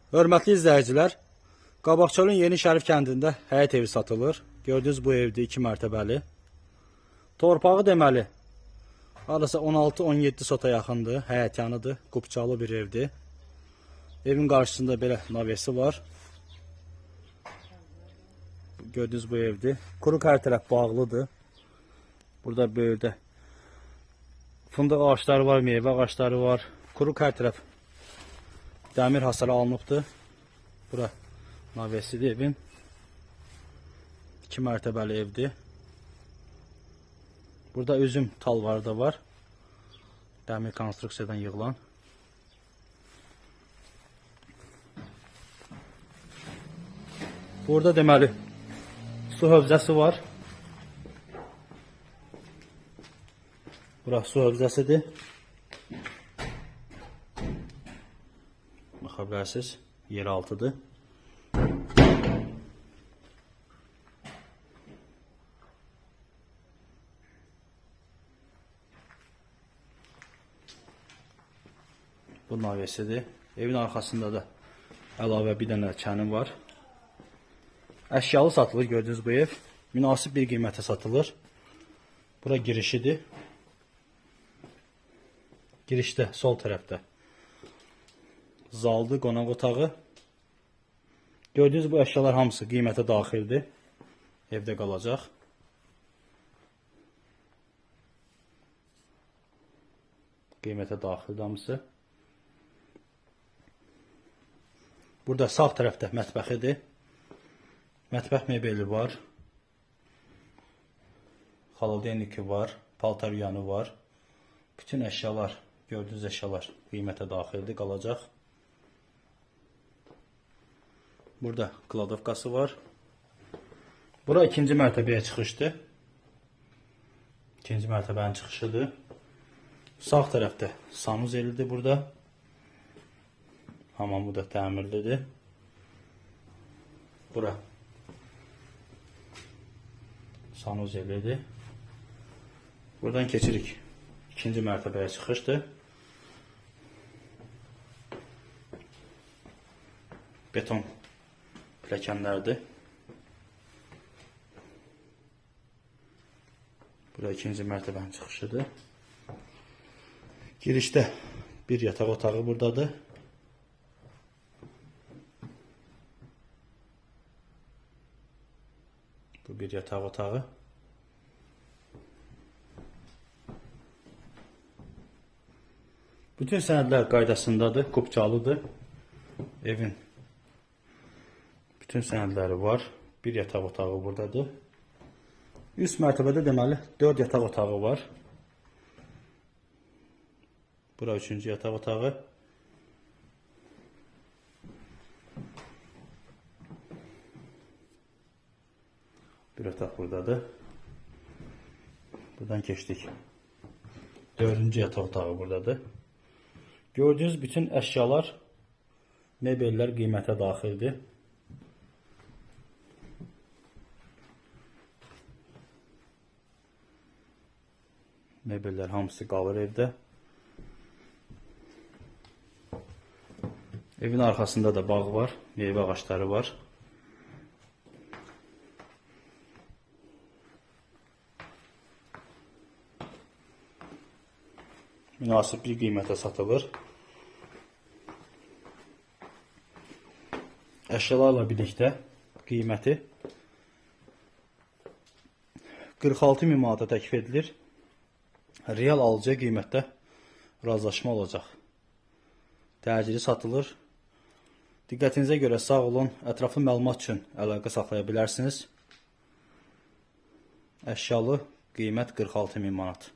Hörmətli izləyicilər, Qabaqçölün Yeni Şərif kəndində həyət evi satılır. Gördüyünüz bu evdir, 2 mərtəbəli. Torpağı deməli, arası 16-17 sota yaxındır, həyət yanıdır, qupçalı bir evdir. Evin qarşısında belə navesi var. Gördüyünüz bu evdir. Quruq hər tərəf bağlıdır. Burada böyürdə fındıq ağaçları var, meyvə ağaçları var. Quruq hər tərəf dəmir hasarı alınıbdır. Bura navesidir evin. 2 mərtəbəli evdir. Burada üzüm talvarı da var. Dəmir konstruksiyadan yığılan. Burada deməli su hövzəsi var. Bura su hövzəsidir. Baxa bilərsiniz, yer altıdır. Bu navesidir. Evin arxasında da əlavə bir dənə kənim var. Əşyalı satılır, gördüyünüz bu ev. Münasib bir qiymətə satılır. Bura girişidir. Girişdə, sol tərəfdə zaldır, qonaq otağı. Gördüyünüz bu əşyalar hamısı qiymətə daxildir. Evdə qalacaq. Qiymətə daxildir hamısı. Burada sağ tərəfdə mətbəxidir. Mətbəx mebeli var. Xaladelniki var. Paltaryanı var. Bütün əşyalar, gördüyünüz əşyalar qiymətə daxildir, qalacaq. Burada kladovkası var. Bura ikinci mərtəbəyə çıxışdır. İkinci mərtəbənin çıxışıdır. Sağ tərəfdə sanuzelidir burada. Hamamı da təmirlidir. Bura sanuzelidir. Buradan keçirik. İkinci mərtəbəyə çıxışdır. Beton pilləkənlərdir. Bura ikinci mərtəbənin çıxışıdır. Girişdə bir yataq otağı buradadır. Bu bir yataq otağı. Bütün sənədlər qaydasındadır, qupçalıdır. Evin bütün sənədləri var. Bir yataq otağı buradadır. Üst mərtəbədə deməli 4 yataq otağı var. Bura 3-cü yataq otağı. Bir yataq buradadır. Buradan keçdik. 4-cü yataq otağı buradadır. Gördüğünüz bütün əşyalar, mebellər qiymətə daxildir. Mebellər hamısı qalır evdə. Evin arxasında da bağ var, meyvə ağaçları var. Münasib bir qiymətə satılır. Əşyalarla birlikdə qiyməti 46.000 manata təklif edilir. Real alıcıya qiymətdə razılaşma olacaq. Təcili satılır. Diqqətinizə görə sağ olun. Ətraflı məlumat üçün əlaqə saxlaya bilərsiniz. Əşyalı qiymət 46.000 manat.